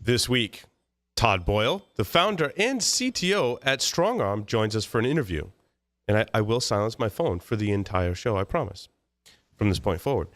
This week, Todd O'Boyle, the founder and CTO at StrongArm, joins us for an interview. And I will silence my phone for the entire show, I promise, from this point forward.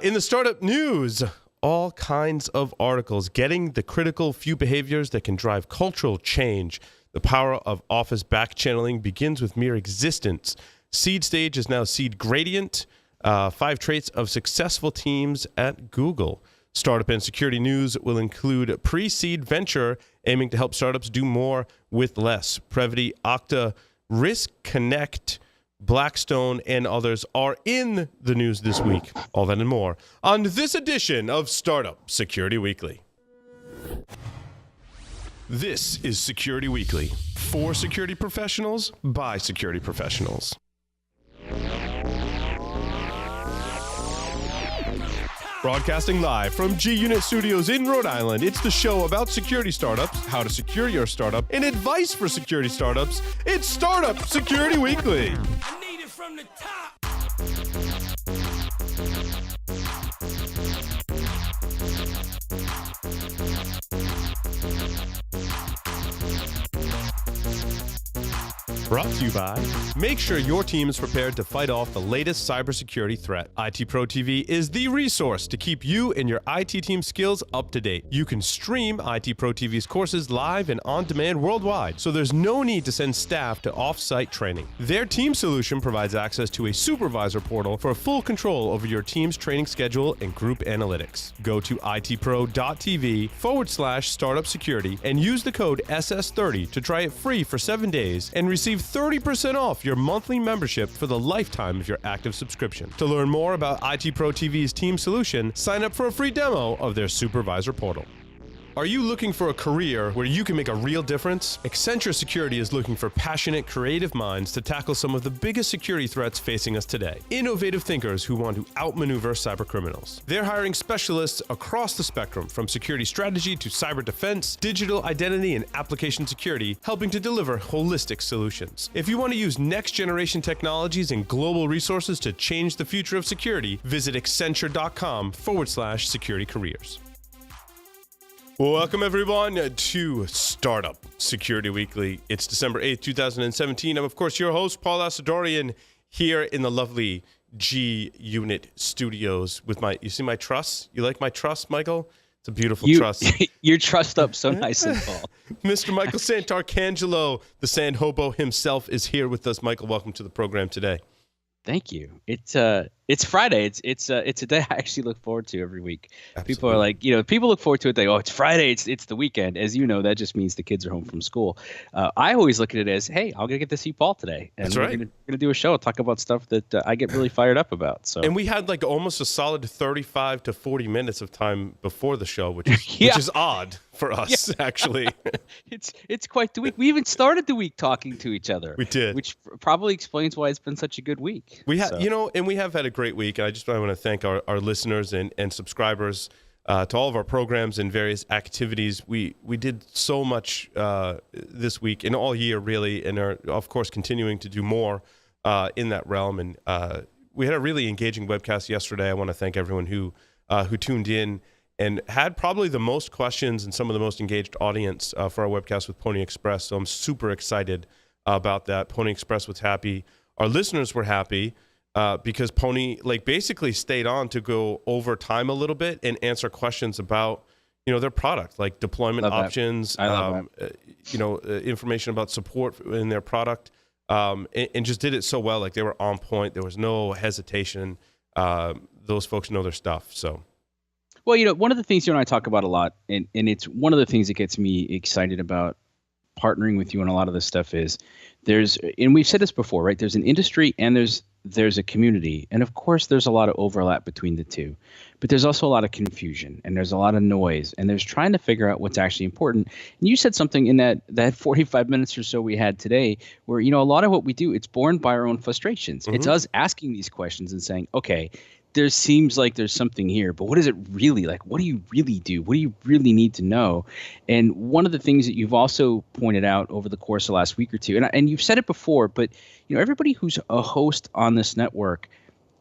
In the startup news, all kinds of articles getting the critical few behaviors that can drive cultural change. The power of office back-channeling begins with mere existence. Seed stage is now seed gradient. 5 traits of successful teams at Google. Startup and security news will include pre-seed venture aiming to help startups do more with less. Previty, Okta, Risk Connect, Blackstone, and others are in the news this week. All that and more on this edition of Startup Security Weekly. This is Security Weekly, for security professionals, by security professionals. Broadcasting live from G-Unit Studios in Rhode Island, it's the show about security startups, how to secure your startup, and advice for security startups. It's Startup Security Weekly. I need it from the top. Brought to you by, make sure your team is prepared to fight off the latest cybersecurity threat. IT Pro TV is the resource to keep you and your IT team skills up to date. You can stream IT Pro TV's courses live and on demand worldwide, so there's no need to send staff to off-site training. Their team solution provides access to a supervisor portal for full control over your team's training schedule and group analytics. Go to itpro.tv/startup security and use the code SS30 to try it free for 7 days and receive 30% off your monthly membership for the lifetime of your active subscription. To learn more about IT Pro TV's team solution, sign up for a free demo of their supervisor portal. Are you looking for a career where you can make a real difference? Accenture Security is looking for passionate, creative minds to tackle some of the biggest security threats facing us today. Innovative thinkers who want to outmaneuver cybercriminals. They're hiring specialists across the spectrum, from security strategy to cyber defense, digital identity, and application security, helping to deliver holistic solutions. If you want to use next-generation technologies and global resources to change the future of security, visit accenture.com/security careers. Welcome, everyone, to Startup Security Weekly. It's December 8th, 2017. I'm, of course, your host, Paul Asadorian, here in the lovely G-Unit Studios with my, you see my truss? You like my truss, Michael? It's a beautiful truss. You're trussed up so nicely, Paul. Mr. Michael Santarcangelo, the Sand Hobo himself, is here with us. Michael, welcome to the program today. Thank you. It's Friday. It's a day I actually look forward to every week. Absolutely. People are like, people look forward to it. They go, oh, it's Friday. It's the weekend. As you know, that just means the kids are home from school. I always look at it as, hey, I'm gonna get to see Paul today, and That's right. We're gonna do a show, talk about stuff that I get really fired up about. So, and we had like almost a solid 35 to 40 minutes of time before the show, which is Yeah. which is odd for us, actually. it's quite the week. We even started the week talking to each other. We did, which probably explains why it's been such a good week. We had, and we have had a great week. And I want to thank our listeners and subscribers to all of our programs and various activities. We did so much this week and all year, really, and are, of course, continuing to do more in that realm. And we had a really engaging webcast yesterday. I want to thank everyone who tuned in and had probably the most questions and some of the most engaged audience for our webcast with Pony Express. So I'm super excited about that. Pony Express was happy. Our listeners were happy. Because Pony basically stayed on to go over time a little bit and answer questions about their product, like deployment options, information about support in their product, and just did it so well. Like, they were on point. There was no hesitation. Those folks know their stuff. So, well, one of the things you and I talk about a lot, and it's one of the things that gets me excited about partnering with you on a lot of this stuff is and we've said this before, right? There's an industry and there's a community. And of course, there's a lot of overlap between the two. But there's also a lot of confusion, and there's a lot of noise, and there's trying to figure out what's actually important. And you said something in that 45 minutes or so we had today where, a lot of what we do, it's born by our own frustrations. Mm-hmm. It's us asking these questions and saying, okay, there seems like there's something here, but what is it really like? What do you really do? What do you really need to know? And one of the things that you've also pointed out over the course of the last week or two, and you've said it before, but everybody who's a host on this network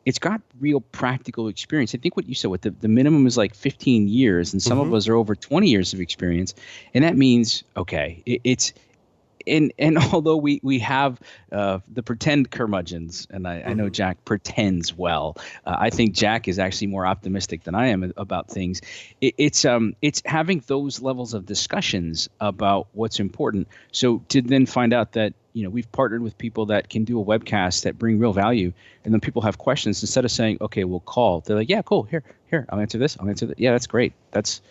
it's got real practical experience. I think what you said, with the minimum is like 15 years, and some of us are over 20 years of experience, and that means okay, it's and although we have the pretend curmudgeons, and I know Jack pretends well, I think Jack is actually more optimistic than I am about things. It's having those levels of discussions about what's important. So to then find out that we've partnered with people that can do a webcast that bring real value, and then people have questions, instead of saying, okay, we'll call, they're like, yeah, cool, here, I'll answer this, I'll answer that. Yeah, that's great. That's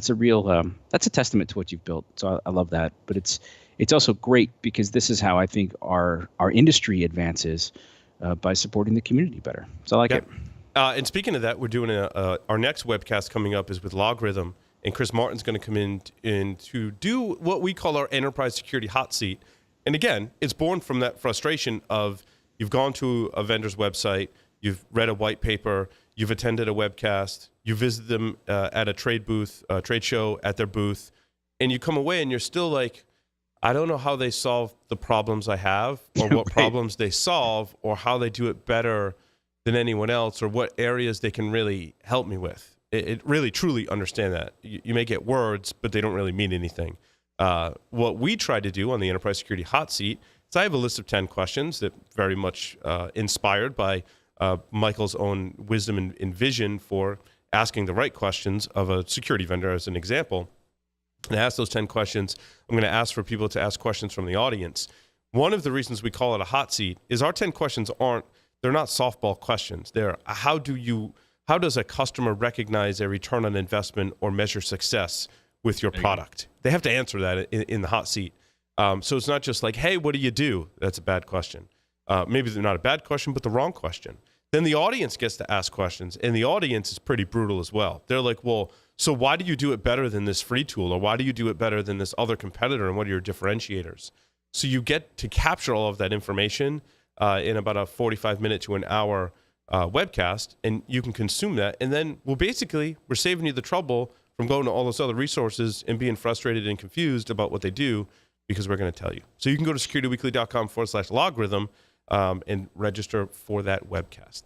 a real that's a testament to what you've built. So I love that. But it's also great because this is how I think our industry advances, by supporting the community better. So I like it. And speaking of that, we're doing our next webcast coming up is with Logarithm, and Chris Martin's going to come in to do what we call our enterprise security hot seat. And again, it's born from that frustration of you've gone to a vendor's website, you've read a white paper, you've attended a webcast, you visit them at a trade show at their booth, and you come away and you're still like, I don't know how they solve the problems I have, or what problems they solve, or how they do it better than anyone else, or what areas they can really help me with. It really, truly understand that. You may get words, but they don't really mean anything. What we try to do on the Enterprise Security Hot Seat is I have a list of 10 questions that very much inspired by Michael's own wisdom and vision for asking the right questions of a security vendor, as an example. And I ask those 10 questions. I'm going to ask for people to ask questions from the audience. One of the reasons we call it a hot seat is our 10 questions they're not softball questions. They're how does a customer recognize a return on investment or measure success with your product? They have to answer that in the hot seat. So it's not just like, hey, what do you do? That's a bad question. Maybe they're not a bad question, but the wrong question. Then the audience gets to ask questions, and the audience is pretty brutal as well. They're like, well, so why do you do it better than this free tool? Or why do you do it better than this other competitor? And what are your differentiators? So you get to capture all of that information in about a 45-minute to an hour webcast, and you can consume that. And then, we're saving you the trouble from going to all those other resources and being frustrated and confused about what they do, because we're going to tell you. So you can go to securityweekly.com/logarithm and register for that webcast.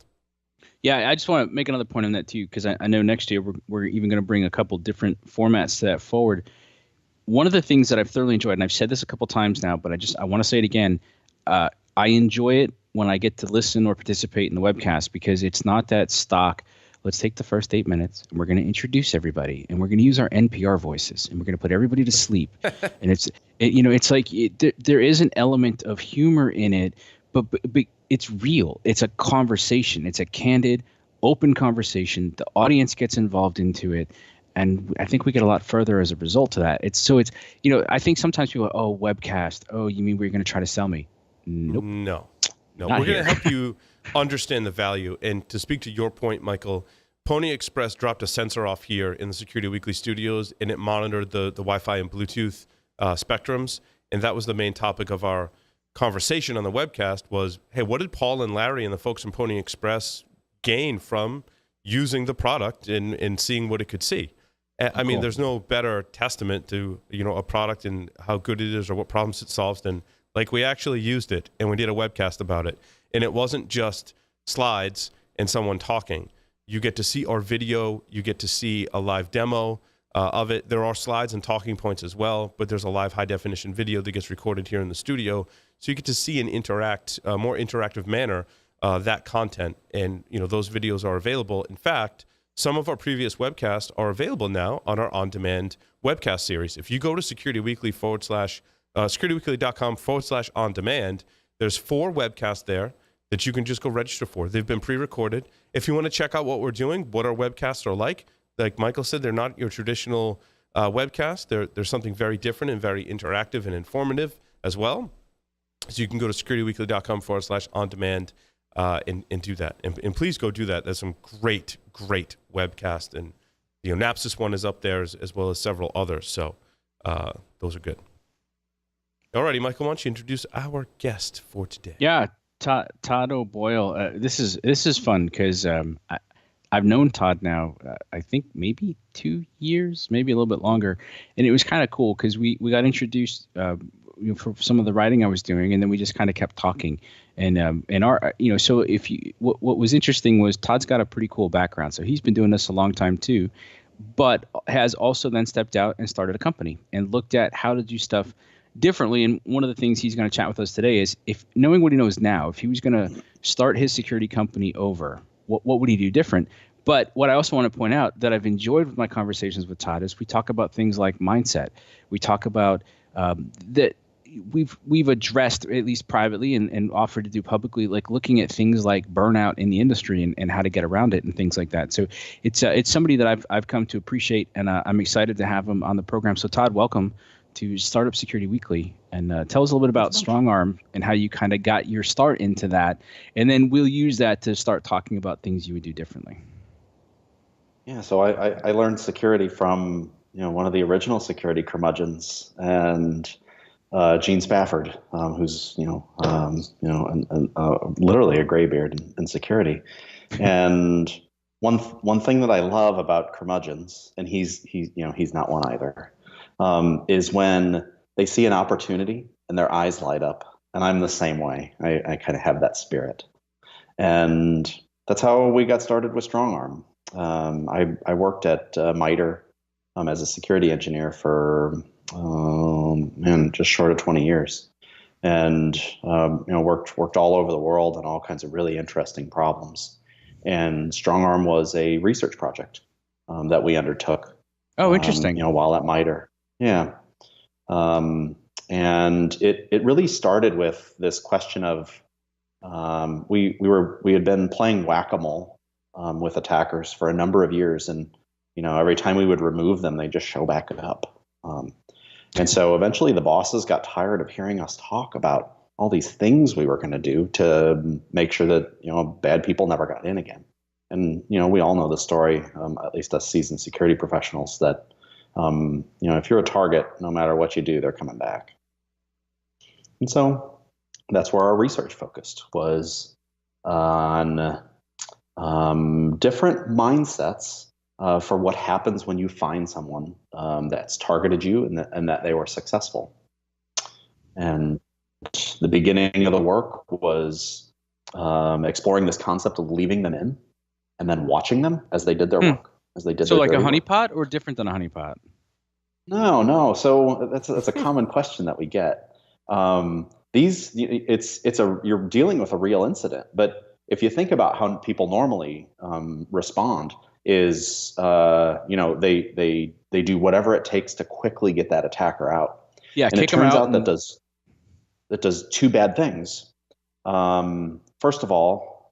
Yeah, I just want to make another point on that too, because I know next year we're even going to bring a couple different formats to that forward. One of the things that I've thoroughly enjoyed, and I've said this a couple times now, but I want to say it again, I enjoy it when I get to listen or participate in the webcast, because it's not that stock. Let's take the first 8 minutes, and we're going to introduce everybody, and we're going to use our NPR voices, and we're going to put everybody to sleep. And it's like there is an element of humor in it, but it's real. It's a conversation. It's a candid, open conversation. The audience gets involved into it, and I think we get a lot further as a result of that. I think sometimes people, webcast. Oh, you mean we're going to try to sell me? Nope. No. We're going to help you understand the value. And to speak to your point, Michael, Pony Express dropped a sensor off here in the Security Weekly studios, and it monitored the Wi-Fi and Bluetooth spectrums. And that was the main topic of our conversation on the webcast was, hey, what did Paul and Larry and the folks from Pony Express gain from using the product and seeing what it could see? I mean, there's no better testament to, a product and how good it is or what problems it solves than, like, we actually used it and we did a webcast about it. And it wasn't just slides and someone talking. You get to see our video. You get to see a live demo of it. There are slides and talking points as well, but there's a live high-definition video that gets recorded here in the studio. So you get to see and interact, more interactive manner, that content. And, those videos are available. In fact, some of our previous webcasts are available now on our on-demand webcast series. If you go to securityweekly.com/on-demand, there's 4 webcasts there that you can just go register for. They've been pre-recorded. If you want to check out what we're doing, what our webcasts are like Michael said, they're not your traditional webcast. They're something very different and very interactive and informative as well. So you can go to securityweekly.com/on-demand and do that. And please go do that. There's some great webcast. And the Napsis one is up there as well as several others. So those are good. All righty, Michael, why don't you introduce our guest for today? Yeah, Todd O'Boyle. This is fun because I've known Todd now, I think maybe 2 years, maybe a little bit longer. And it was kind of cool because we got introduced for some of the writing I was doing, and then we just kind of kept talking. And our, so if you, what was interesting was Todd's got a pretty cool background. So he's been doing this a long time too, but has also then stepped out and started a company and looked at how to do stuff differently. And one of the things he's going to chat with us today is, if knowing what he knows now, if he was going to start his security company over, what would he do different? But what I also want to point out that I've enjoyed with my conversations with Todd is we talk about things like mindset. We talk about that we've addressed, at least privately and offered to do publicly, like looking at things like burnout in the industry and how to get around it and things like that. So it's somebody that I've come to appreciate, and I'm excited to have him on the program. So Todd, welcome to Startup Security Weekly, and tell us a little bit about StrongArm and how you kind of got your start into that, and then we'll use that to start talking about things you would do differently. Yeah, so I learned security from one of the original security curmudgeons, and Gene Spafford, who's literally a graybeard in security. And one thing that I love about curmudgeons, and he's not one either, is when they see an opportunity and their eyes light up. And I'm the same way. I kind of have that spirit, and that's how we got started with StrongArm. I worked at MITRE as a security engineer for just short of 20 years, and worked all over the world on all kinds of really interesting problems. And StrongArm was a research project that we undertook. Oh, interesting. While at MITRE, yeah. And it really started with this question of we had been playing whack-a-mole with attackers for a number of years, and every time we would remove them, they just show back up. And so eventually the bosses got tired of hearing us talk about all these things we were going to do to make sure that bad people never got in again. And we all know the story, at least us seasoned security professionals, that if you're a target, no matter what you do, they're coming back. And so that's where our research focused, was on different mindsets for what happens when you find someone that's targeted you and that they were successful. And the beginning of the work was exploring this concept of leaving them in and then watching them as they did their work, as they did. So their like a work. honeypot, or different than a honeypot? No. So that's a common question that we get. You're dealing with a real incident, but if you think about how people normally respond, is they do whatever it takes to quickly get that attacker out. Yeah, and kick it turns them out. That does two bad things. First of all,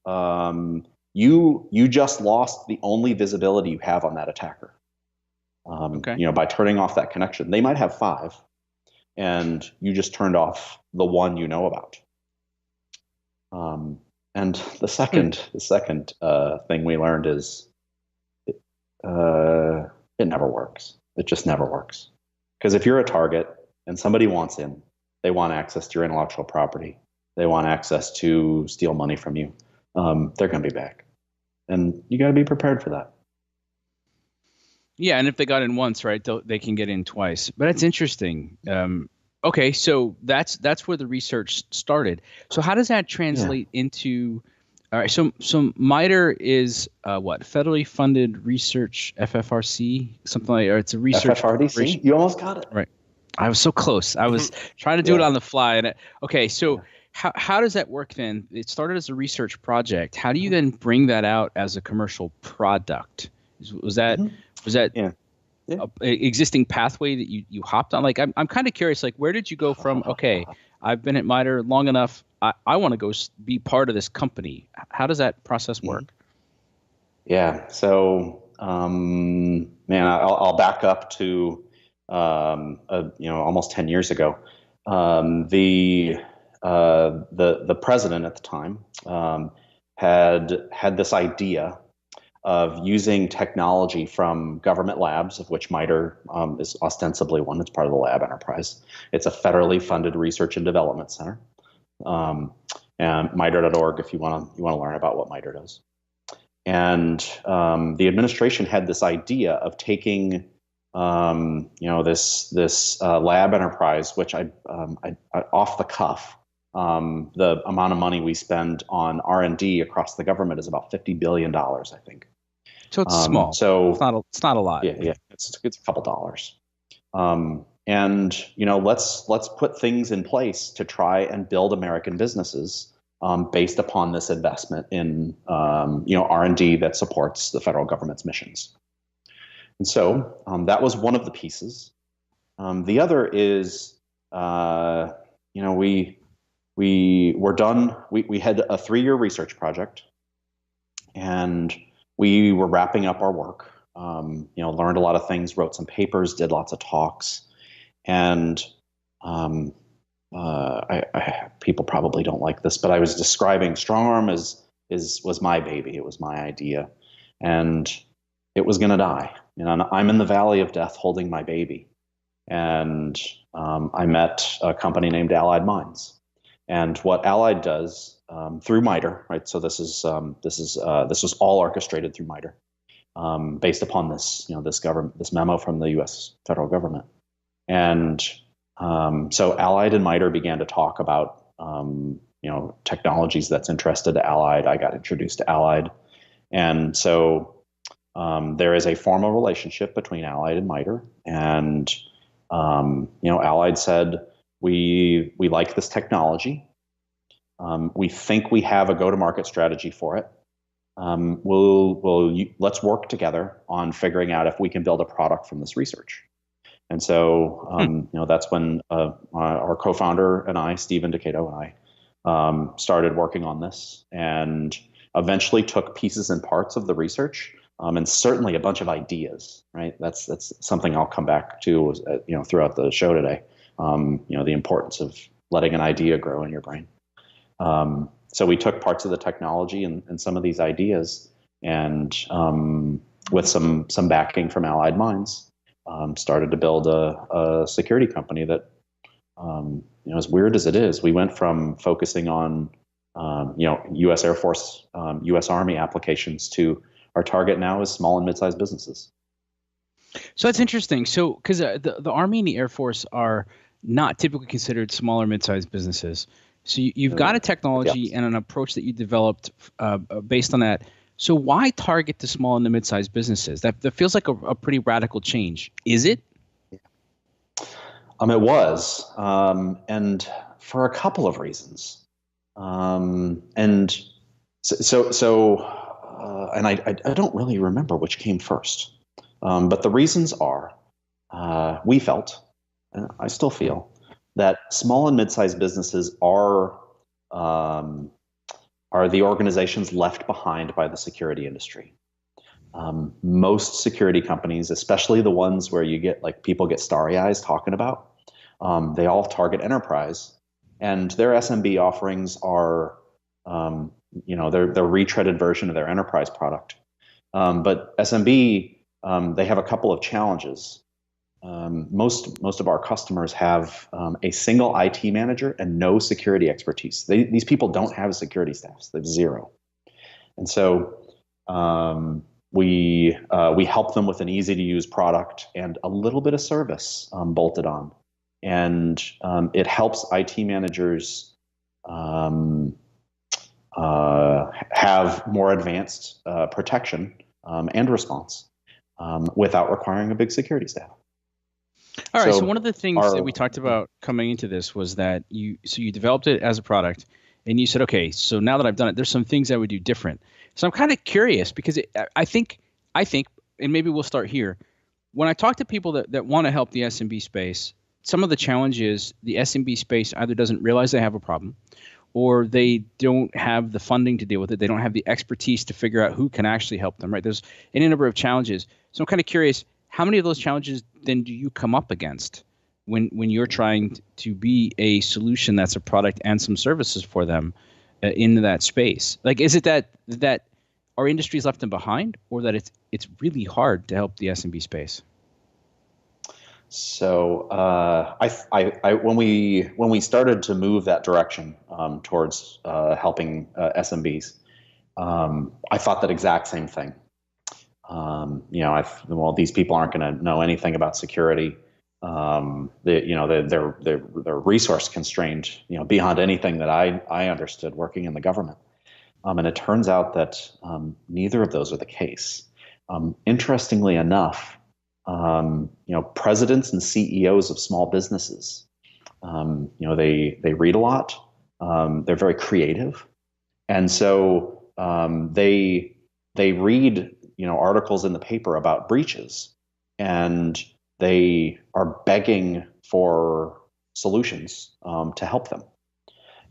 you just lost the only visibility you have on that attacker. By turning off that connection. They might have 5, and you just turned off the one you know about. And the second thing we learned is it never works. It just never works. Because if you're a target and somebody wants in, they want access to your intellectual property, they want access to steal money from you, they're going to be back. And you got to be prepared for that. Yeah, and if they got in once, right, they can get in twice. But that's interesting. Okay, so that's where the research started. So how does that translate into? All right, so MITRE is what, federally funded research, FFRC, something like, or it's a research. FFRDC. You almost got it right. I was so close. I was trying to do it on the fly. And okay, so how does that work then? It started as a research project. How do you then bring that out as a commercial product? Was that existing pathway that you hopped on? Like, I'm kind of curious, like, where did you go from, okay, I've been at MITRE long enough, I want to go be part of this company. How does that process work? Yeah. So, I'll back up to, almost 10 years ago. The president at the time had this idea of using technology from government labs, of which MITRE is ostensibly one. It's part of the lab enterprise. It's a federally funded research and development center. And MITRE.org if you want to learn about what MITRE does. And the administration had this idea of taking this lab enterprise, which I off the cuff, the amount of money we spend on R&D across the government is about $50 billion, I think. So it's small. So it's not a lot. Yeah, it's a couple dollars. And let's put things in place to try and build American businesses based upon this investment in R&D that supports the federal government's missions. And so that was one of the pieces. The other is we were done. We had a 3-year research project, and we were wrapping up our work. Learned a lot of things, wrote some papers, did lots of talks, and people probably don't like this, but I was describing StrongArm was my baby. It was my idea, and it was going to die. I'm in the valley of death, holding my baby, and I met a company named Allied Minds, and what Allied does through MITRE, right? So this was all orchestrated through MITRE. Based upon this memo from the U.S. federal government, and so Allied and MITRE began to talk about technologies that's interested to Allied. I got introduced to Allied, and so there is a formal relationship between Allied and MITRE, and Allied said we like this technology. We think we have a go-to-market strategy for it. Let's work together on figuring out if we can build a product from this research. And so, that's when our co-founder and I, Steve Indicato and I, started working on this, and eventually took pieces and parts of the research, and certainly a bunch of ideas. Right, that's something I'll come back to, throughout the show today. The importance of letting an idea grow in your brain. So we took parts of the technology and some of these ideas, and with some backing from Allied Minds, started to build a security company that, as weird as it is, we went from focusing on, U.S. Air Force, U.S. Army applications to our target now is small and mid-sized businesses. So that's interesting. So because the Army and the Air Force are not typically considered small or mid-sized businesses. So you've got a technology and an approach that you developed based on that. So why target the small and the mid-sized businesses? That feels like a pretty radical change. Is it? It was, and for a couple of reasons. And I don't really remember which came first. But the reasons are, we felt, and I still feel, that small and mid-sized businesses are the organizations left behind by the security industry. Most security companies, especially the ones where people get starry eyes talking about, they all target enterprise, and their SMB offerings are, their retreaded version of their enterprise product. But SMB, they have a couple of challenges. Most of our customers have a single IT manager and no security expertise. These people don't have security staffs; they have zero. And so we help them with an easy-to-use product and a little bit of service bolted on, and it helps IT managers have more advanced protection and response without requiring a big security staff. All right. So one of the things that we talked about coming into this was that you developed it as a product, and you said, okay, so now that I've done it, there's some things I would do different. So I'm kind of curious because I think, and maybe we'll start here. When I talk to people that want to help the SMB space, some of the challenge is the SMB space either doesn't realize they have a problem, or they don't have the funding to deal with it. They don't have the expertise to figure out who can actually help them, right? There's any number of challenges. So I'm kind of curious, how many of those challenges then do you come up against when you're trying to be a solution that's a product and some services for them in that space? Like, is it that our industry is left them behind, or that it's really hard to help the SMB space? So when we started to move that direction towards helping SMBs, I thought that exact same thing. well, these people aren't going to know anything about security. They're resource constrained, beyond anything that I understood working in the government. And it turns out that neither of those are the case. Interestingly enough, presidents and CEOs of small businesses, they read a lot. They're very creative, and so they read articles in the paper about breaches, and they are begging for solutions to help them.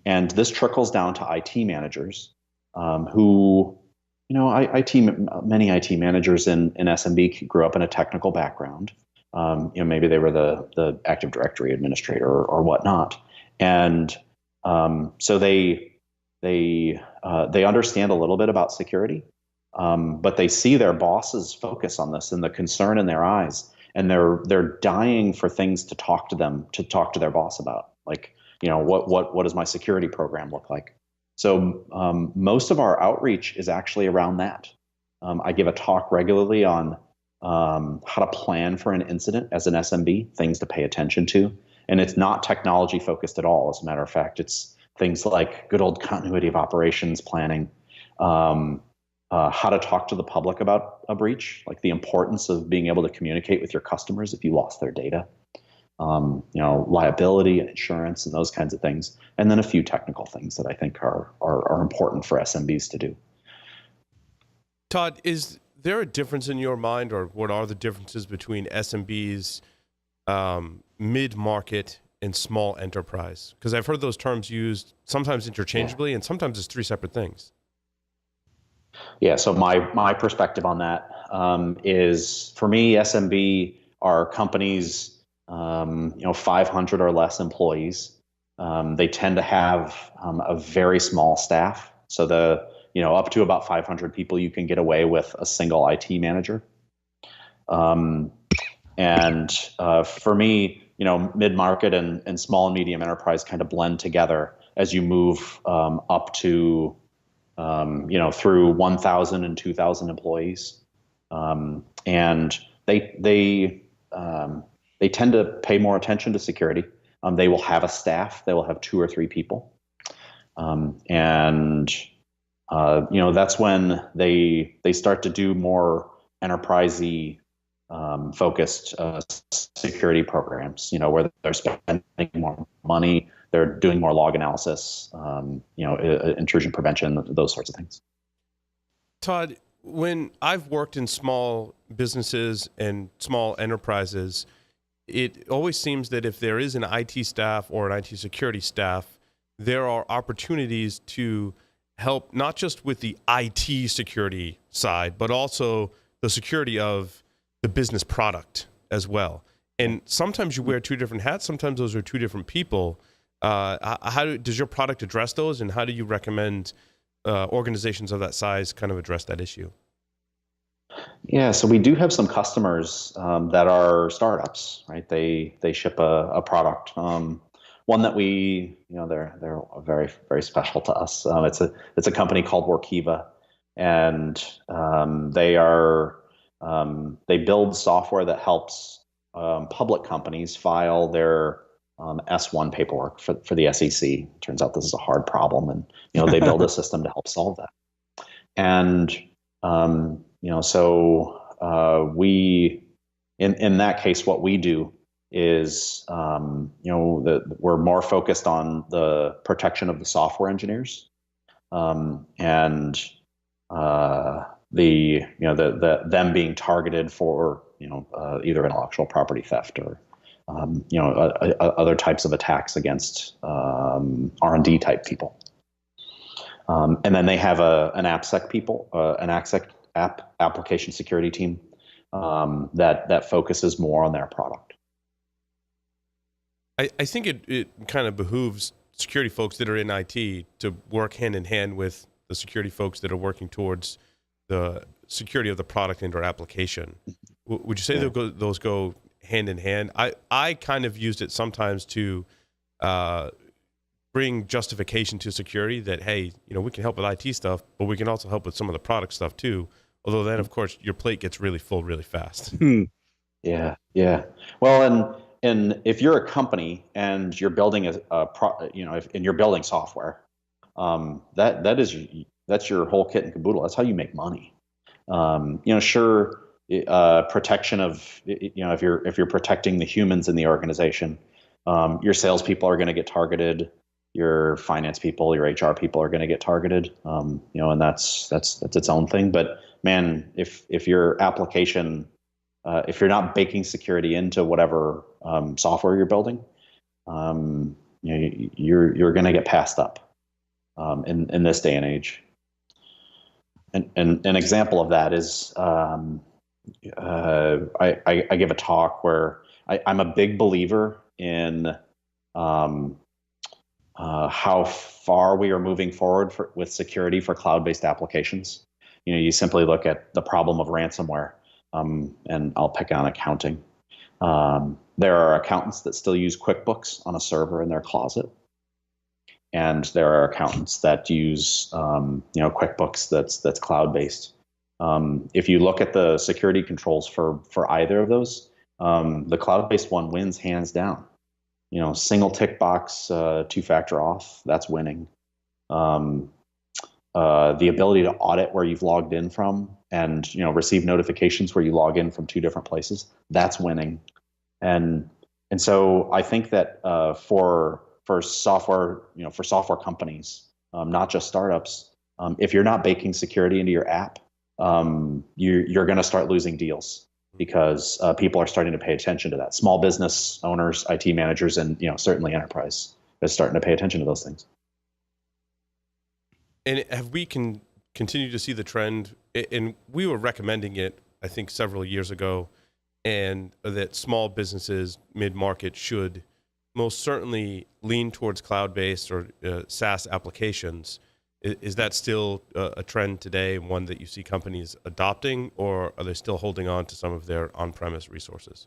And this trickles down to IT managers who, many IT managers in SMB grew up in a technical background. Maybe they were the Active Directory administrator or whatnot. And so they understand a little bit about security, but they see their bosses focus on this and the concern in their eyes. And they're dying for things to talk to their boss about. Like, what does my security program look like? So most of our outreach is actually around that. I give a talk regularly on how to plan for an incident as an SMB, things to pay attention to. And it's not technology focused at all. As a matter of fact, it's things like good old continuity of operations planning, how to talk to the public about a breach, like the importance of being able to communicate with your customers if you lost their data, liability and insurance and those kinds of things, and then a few technical things that I think are important for SMBs to do. Todd, is there a difference in your mind, or what are the differences between SMBs, mid-market, and small enterprise? Because I've heard those terms used sometimes interchangeably, and sometimes it's three separate things. Yeah, so my perspective on that is, for me, SMB are companies, 500 or less employees. They tend to have a very small staff. So up to about 500 people, you can get away with a single IT manager. For me, mid-market and small and medium enterprise kind of blend together as you move up to through 1,000 and 2,000 employees. And they tend to pay more attention to security. They will have a staff. They will have 2 or 3 people. That's when they start to do more enterprisey focused security programs, where they're spending more money. They're doing more log analysis, intrusion prevention, those sorts of things. Todd, when I've worked in small businesses and small enterprises, it always seems that if there is an IT staff or an IT security staff, there are opportunities to help not just with the IT security side, but also the security of the business product as well. And sometimes you wear 2 different hats. Sometimes those are 2 different people. How does your product address those, and how do you recommend organizations of that size kind of address that issue? Yeah, so we do have some customers that are startups, right? They ship a product. One that they're very, very special to us. It's a company called Workiva, and they build software that helps public companies file their S1 paperwork for the SEC. Turns out this is a hard problem, and they build a system to help solve that. And we in that case, what we do is we're more focused on the protection of the software engineers, and them being targeted for either intellectual property theft or other types of attacks against R&D type people. And then they have an AppSec application security team that focuses more on their product. I think it kind of behooves security folks that are in IT to work hand in hand with the security folks that are working towards the security of the product and or application. Would you say those go hand in hand? I kind of used it sometimes to bring justification to security that, hey, we can help with IT stuff, but we can also help with some of the product stuff too. Although then, of course, your plate gets really full really fast. Yeah, yeah. Well, and if you're a company and you're building and you're building software, that's your whole kit and caboodle. That's how you make money. Sure, protection of if you're protecting the humans in the organization, your salespeople are going to get targeted. Your finance people, your HR people are going to get targeted. And that's its own thing. But man, if your application, if you're not baking security into whatever software you're building, you're going to get passed up in this day and age. And an example of that is I give a talk where I'm a big believer in how far we are moving forward with security for cloud-based applications. You simply look at the problem of ransomware, and I'll pick on accounting. There are accountants that still use QuickBooks on a server in their closet, and there are accountants that use QuickBooks that's cloud-based. If you look at the security controls for either of those, the cloud-based one wins hands down. Single tick box, two-factor auth, that's winning. The ability to audit where you've logged in from and receive notifications where you log in from two different places, that's winning. And so I think that for software, for software companies, not just startups, if you're not baking security into your app, you're going to start losing deals, because people are starting to pay attention to that. Small business owners, IT managers, and certainly enterprise is starting to pay attention to those things. And have we continue to see the trend? And we were recommending it, I think, several years ago, and that small businesses, mid-market, should most certainly lean towards cloud-based or SaaS applications. Is that still a trend today, one that you see companies adopting, or are they still holding on to some of their on-premise resources?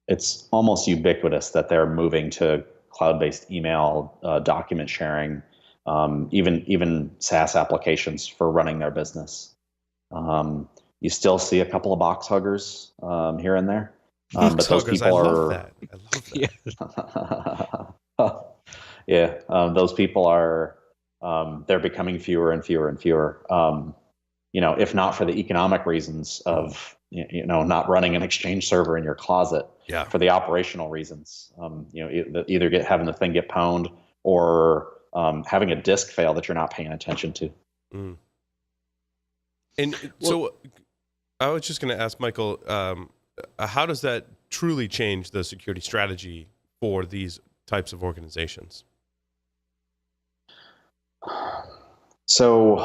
It's almost ubiquitous that they're moving to cloud-based email, document sharing, even SaaS applications for running their business. You still see a couple of box huggers here and there, but those people I love that. Yeah, those people are they're becoming fewer and fewer and fewer. If not for the economic reasons of not running an Exchange server in your closet, for the operational reasons, either having the thing get pwned or having a disk fail that you're not paying attention to. Mm. And so I was just going to ask Michael, how does that truly change the security strategy for these types of organizations? So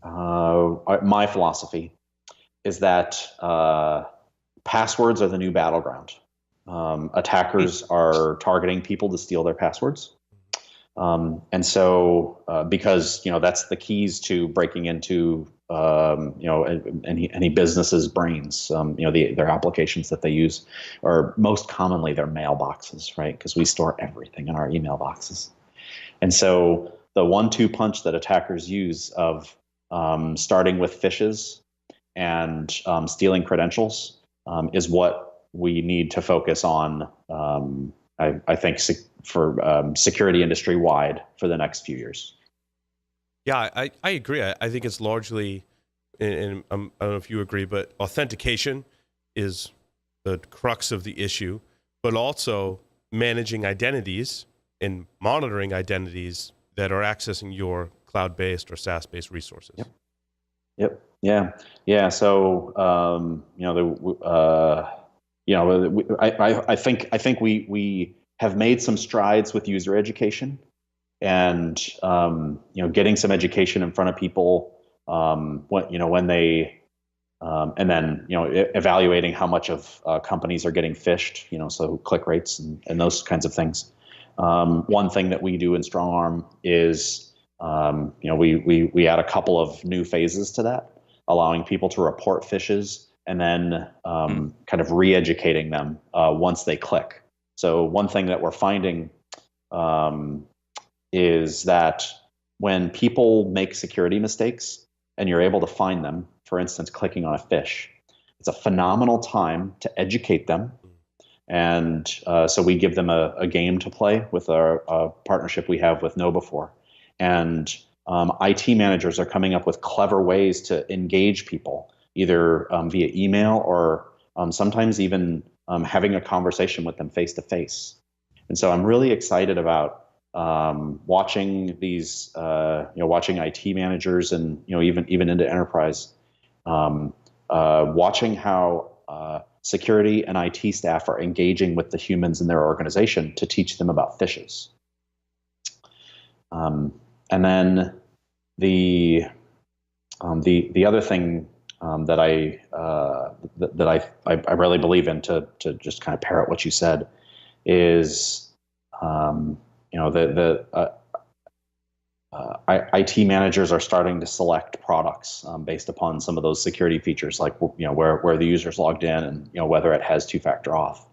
my philosophy is that passwords are the new battleground. Attackers are targeting people to steal their passwords. And so because that's the keys to breaking into any business's brains. Their applications that they use are most commonly their mailboxes, right? Because we store everything in our email boxes. And so the 1-2 punch that attackers use of starting with phishes and stealing credentials is what we need to focus on. I think for security industry wide for the next few years. Yeah, I agree. I think it's largely, and I don't know if you agree, but authentication is the crux of the issue, but also managing identities and monitoring identities that are accessing your cloud-based or SaaS-based resources. Yep. Yeah. So, I think we have made some strides with user education, and getting some education in front of people when they and then evaluating how much of companies are getting phished, so click rates and those kinds of things. One thing that we do in StrongArm is we add a couple of new phases to that, allowing people to report phishes and then kind of re-educating them once they click. So one thing that we're finding is that when people make security mistakes and you're able to find them, for instance, clicking on a fish, it's a phenomenal time to educate them. And so we give them a game to play with our partnership we have with KnowBe4. And IT managers are coming up with clever ways to engage people, either via email or sometimes even having a conversation with them face to face. And so I'm really excited about watching these, watching IT managers and even into enterprise, watching how security and IT staff are engaging with the humans in their organization to teach them about fishes. And then the other thing that I really believe in, to just kind of parrot what you said, is IT managers are starting to select products based upon some of those security features, like where the user's logged in and whether it has two-factor auth.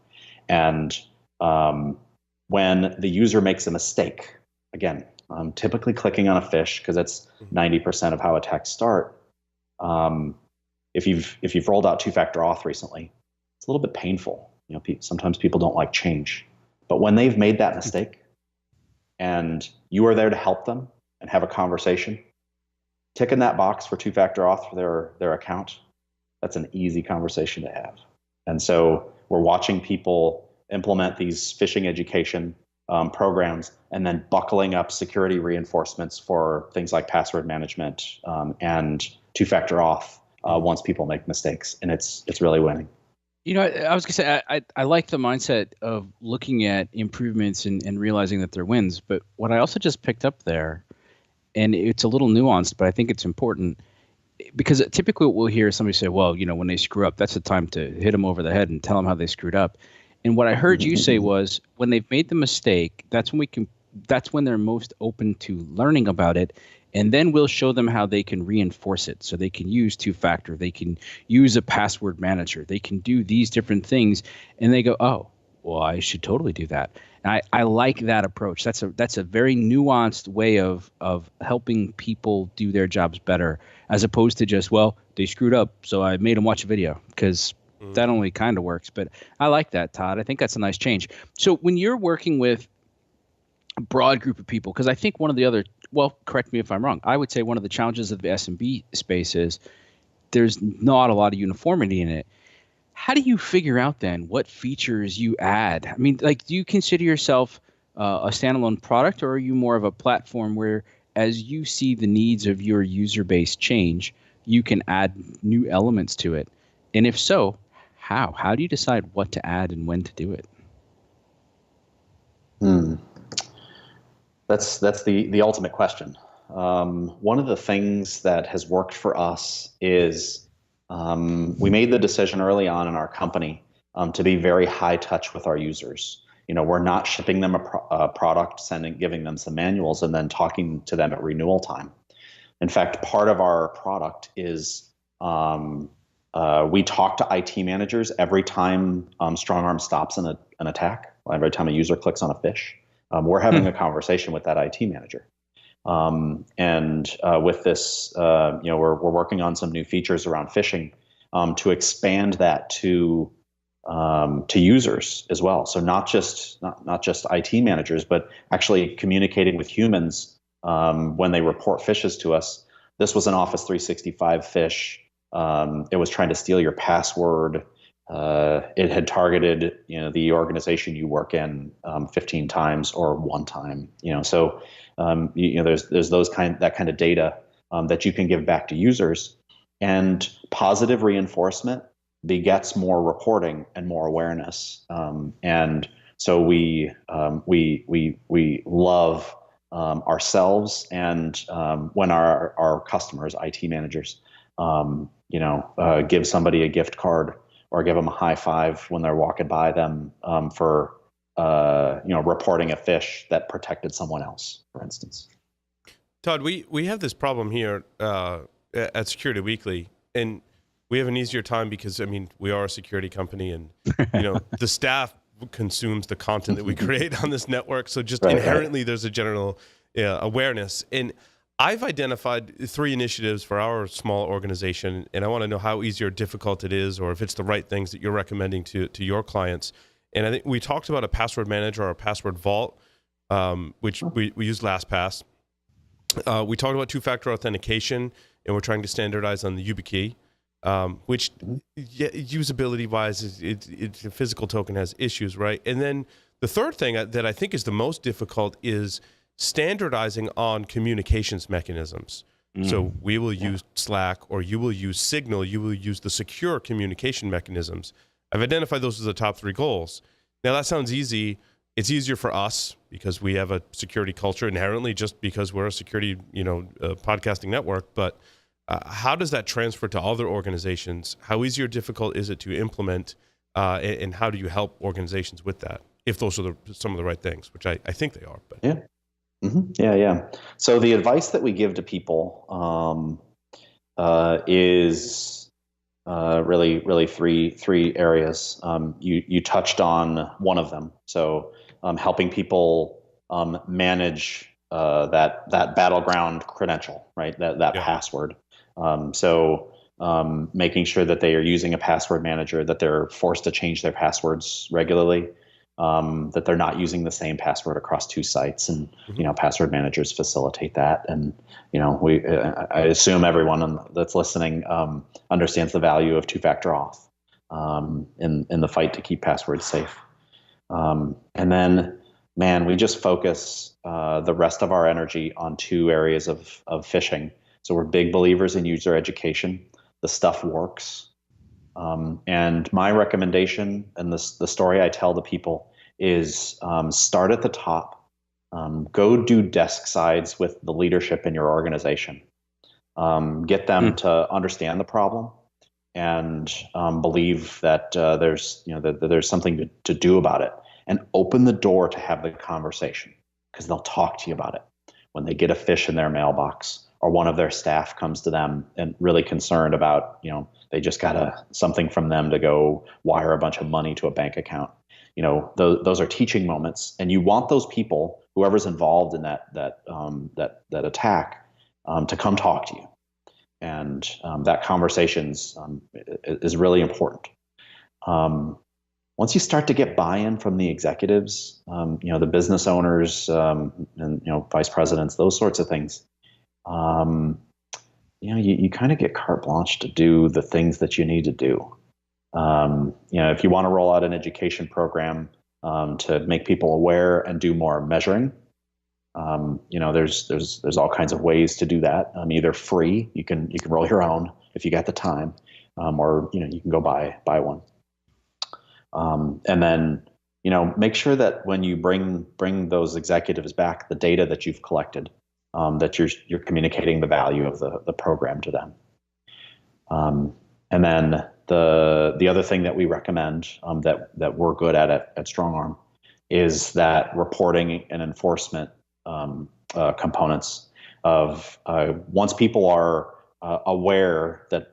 And when the user makes a mistake, again, typically clicking on a fish, because that's 90% of how attacks start. If you've rolled out two-factor auth recently, it's a little bit painful. Sometimes people don't like change, but when they've made that mistake and you are there to help them and have a conversation, tick in that box for two-factor auth for their account, that's an easy conversation to have. And so we're watching people implement these phishing education programs and then buckling up security reinforcements for things like password management and two-factor auth once people make mistakes. And it's really winning. I was going to say, I like the mindset of looking at improvements and realizing that they're wins. But what I also just picked up there, and it's a little nuanced, but I think it's important, because typically we'll hear somebody say, well, when they screw up, that's the time to hit them over the head and tell them how they screwed up. And what I heard you say was, when they've made the mistake, that's when they're most open to learning about it. And then we'll show them how they can reinforce it. So they can use two-factor, they can use a password manager, they can do these different things. And they go, oh, well, I should totally do that. And I like that approach. That's a very nuanced way of helping people do their jobs better, as opposed to just, well, they screwed up, so I made them watch a video, because that only kind of works. But I like that, Todd. I think that's a nice change. So when you're working with a broad group of people, because I think one of the other, well, correct me if I'm wrong, I would say one of the challenges of the SMB space is there's not a lot of uniformity in it. How do you figure out then what features you add? I mean, like, do you consider yourself a standalone product, or are you more of a platform where, as you see the needs of your user base change, you can add new elements to it? And if so, how? How do you decide what to add and when to do it? That's the ultimate question. One of the things that has worked for us is we made the decision early on in our company to be very high touch with our users. We're not shipping them a product, giving them some manuals, and then talking to them at renewal time. In fact, part of our product is we talk to IT managers every time StrongArm stops an attack. Every time a user clicks on a fish, we're having a conversation with that IT manager. And with this, we're working on some new features around phishing to expand that to users as well. So not just IT managers, but actually communicating with humans when they report phishes to us. This was an Office 365 phish. It was trying to steal your password. It had targeted the organization you work in 15 times or one time. So there's that kind of data that you can give back to users, and positive reinforcement begets more reporting and more awareness. And so we love ourselves, and when our customers, IT managers, give somebody a gift card or give them a high five when they're walking by them for reporting a fish that protected someone else, for instance. Todd, we have this problem here at Security Weekly, and we have an easier time because, we are a security company, and the staff consumes the content that we create on this network. So just inherently, there's a general awareness. And I've identified 3 initiatives for our small organization, and I want to know how easy or difficult it is, or if it's the right things that you're recommending to your clients. And I think we talked about a password manager or a password vault, which we used LastPass. We talked about 2-factor authentication, and we're trying to standardize on the YubiKey, which usability-wise, it's a physical token has issues, right? And then the third thing that I think is the most difficult is standardizing on communications mechanisms. So we will use Slack, or you will use Signal, you will use the secure communication mechanisms. I've identified those as the top 3 goals. Now that sounds easy. It's easier for us because we have a security culture inherently, just because we're a security, podcasting network. But how does that transfer to other organizations? How easy or difficult is it to implement? And how do you help organizations with that? If those are some of the right things, which I think they are. But. Yeah. Yeah. So the advice that we give to people is really three areas. You touched on one of them. So helping people manage that battleground credential, right? That password. So making sure that they are using a password manager, that they're forced to change their passwords regularly. That they're not using the same password across 2 sites, and password managers facilitate that. And I assume everyone that's listening understands the value of 2-factor auth in the fight to keep passwords safe. And then, man, we just focus the rest of our energy on 2 areas of phishing. So we're big believers in user education. The stuff works. And my recommendation, and the story I tell to people, is start at the top. Go do desk sides with the leadership in your organization. Get them to understand the problem and believe that there's something to do about it, and open the door to have the conversation, because they'll talk to you about it when they get a phish in their mailbox, or one of their staff comes to them and really concerned about, they just got something from them to go wire a bunch of money to a bank account. Those are teaching moments, and you want those people, whoever's involved in that attack, to come talk to you, and that conversation's is really important. Once you start to get buy-in from the executives, the business owners, and vice presidents, those sorts of things, you kind of get carte blanche to do the things that you need to do. If you want to roll out an education program to make people aware and do more measuring, there's all kinds of ways to do that. Either free, you can roll your own if you got the time, or you can go buy one. And then make sure that when you bring those executives back the data that you've collected, that you're communicating the value of the program to them. And then the other thing that we recommend, that we're good at StrongArm, is that reporting and enforcement components of once people are aware that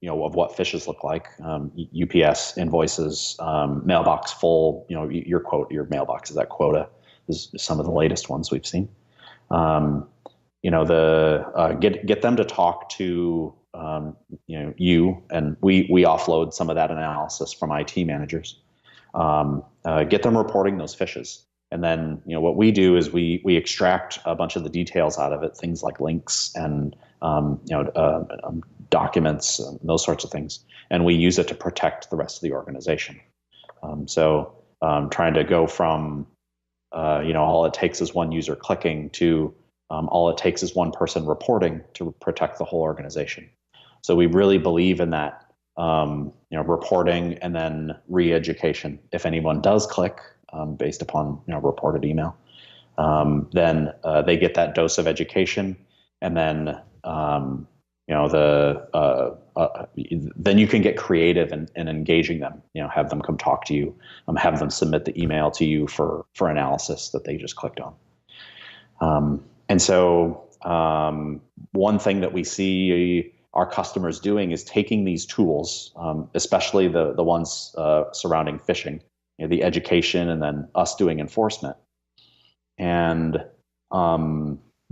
of what phishes look like, UPS invoices, mailbox full, your mailbox is at quota, is some of the latest ones we've seen. Get them to talk to you, and we offload some of that analysis from IT managers. Get them reporting those phishes, and then what we do is we extract a bunch of the details out of it, things like links and documents and those sorts of things, and we use it to protect the rest of the organization. Trying to go from all it takes is one user clicking to all it takes is one person reporting to protect the whole organization. So we really believe in that, reporting and then re-education. If anyone does click based upon reported email, then they get that dose of education, and then then you can get creative in engaging them. Have them come talk to you, have them submit the email to you for analysis that they just clicked on. And so one thing that we see our customers doing is taking these tools, especially the ones surrounding phishing, the education, and then us doing enforcement, and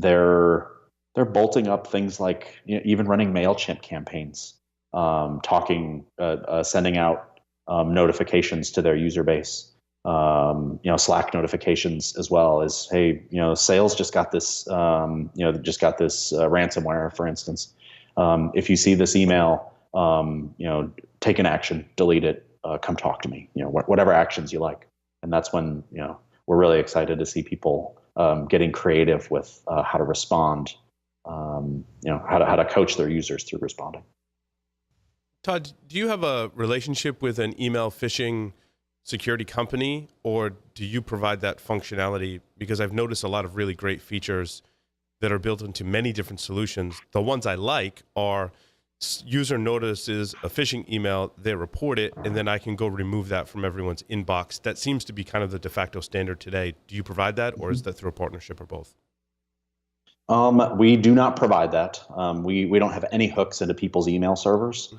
they're bolting up things like, even running MailChimp campaigns, sending out notifications to their user base. Slack notifications as well as, hey, sales just got this, ransomware, for instance. If you see this email, take an action, delete it, come talk to me, whatever actions you like. And that's when, we're really excited to see people getting creative with how to respond, how to coach their users through responding. Todd, do you have a relationship with an email phishing security company, or do you provide that functionality? Because I've noticed a lot of really great features that are built into many different solutions. The ones I like are user notices a phishing email, they report it, and then I can go remove that from everyone's inbox. That seems to be kind of the de facto standard today. Do you provide that, or is that through a partnership, or both? We do not provide that. We don't have any hooks into people's email servers.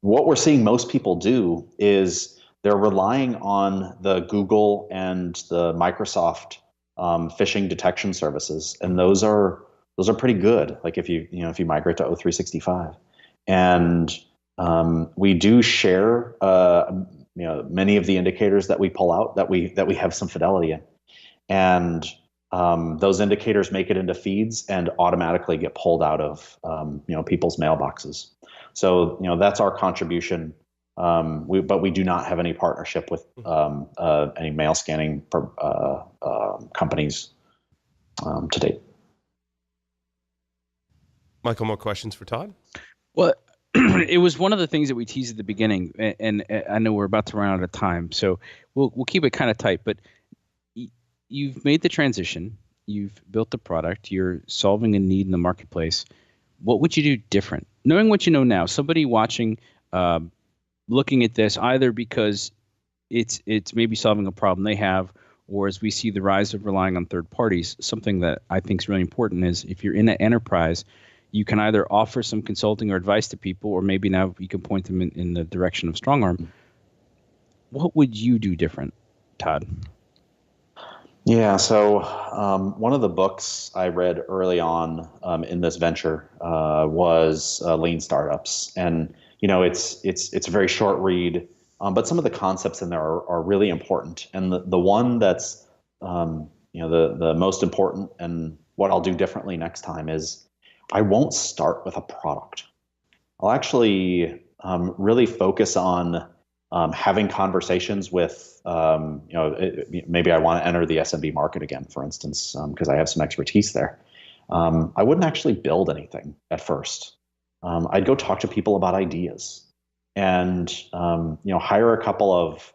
What we're seeing most people do is they're relying on the Google and the Microsoft phishing detection services, and those are pretty good. Like if you migrate to O365, and we do share many of the indicators that we pull out that we have some fidelity in, and those indicators make it into feeds and automatically get pulled out of people's mailboxes. So that's our contribution. But we do not have any partnership with any mail scanning companies to date. Michael, more questions for Todd? Well, it was one of the things that we teased at the beginning, and I know we're about to run out of time, so we'll keep it kind of tight. But you've made the transition, you've built the product, you're solving a need in the marketplace. What would you do different? Knowing what you know now, somebody watching, looking at this, either because it's maybe solving a problem they have, or as we see the rise of relying on third parties, something that I think is really important is if you're in an enterprise, you can either offer some consulting or advice to people, or maybe now you can point them in the direction of StrongArm. What would you do different, Todd? Yeah, so one of the books I read early on in this venture was Lean Startups, and it's a very short read, but some of the concepts in there are really important. And the one that's the most important, and what I'll do differently next time, is I won't start with a product. I'll actually really focus on having conversations with, maybe I want to enter the SMB market again, for instance, because I have some expertise there. I wouldn't actually build anything at first. I'd go talk to people about ideas, and hire a couple of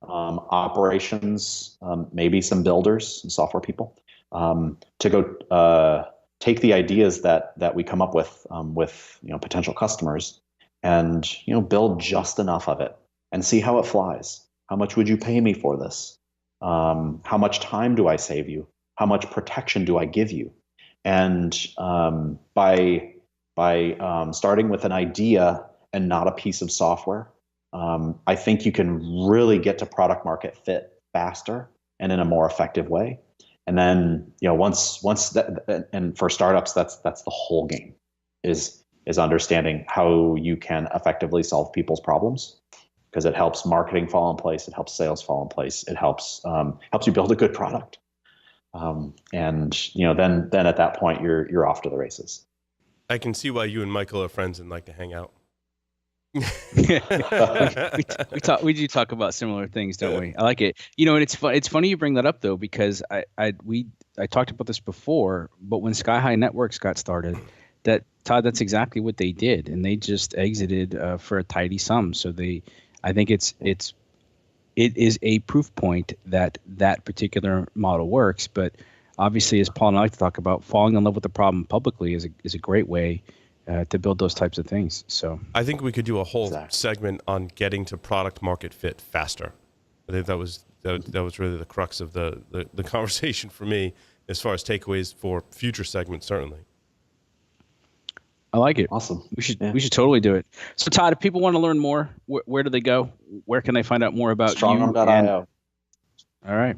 operations, maybe some builders, some software people, to go take the ideas that we come up with potential customers, and build just enough of it and see how it flies. How much would you pay me for this? How much time do I save you? How much protection do I give you? And by starting with an idea and not a piece of software, I think you can really get to product market fit faster and in a more effective way. And then once that, and for startups, that's the whole game, is understanding how you can effectively solve people's problems, because it helps marketing fall in place, it helps sales fall in place, it helps you build a good product, and then at that point you're off to the races. I can see why you and Michael are friends and like to hang out. we do talk about similar things, don't we? I like it. And it's funny you bring that up, though, because I talked about this before, but when Sky High Networks got started, Todd, that's exactly what they did, and they just exited for a tidy sum. So I think it is a proof point that particular model works. But obviously, as Paul and I like to talk about, falling in love with the problem publicly is a great way to build those types of things. So I think we could do a whole segment on getting to product market fit faster. I think that was really the crux of the conversation for me, as far as takeaways for future segments, certainly. I like it. Awesome. We should totally do it. So Todd, if people want to learn more, where do they go? Where can they find out more about StrongArm.io. All right.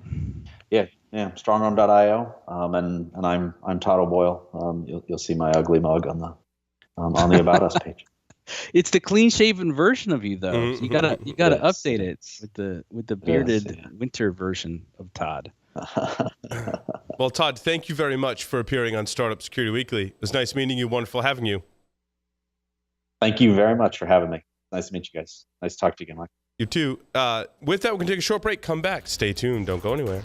Yeah, StrongArm.io. And I'm Todd O'Boyle. You'll see my ugly mug on the About Us page. It's the clean-shaven version of you, though. So you gotta update it with the bearded winter version of Todd. Well, Todd, thank you very much for appearing on Startup Security Weekly. It was nice meeting you. Wonderful having you. Thank you very much for having me. Nice to meet you guys. Nice to talk to you again, Mike. You too. With that, we're going to take a short break. Come back. Stay tuned. Don't go anywhere.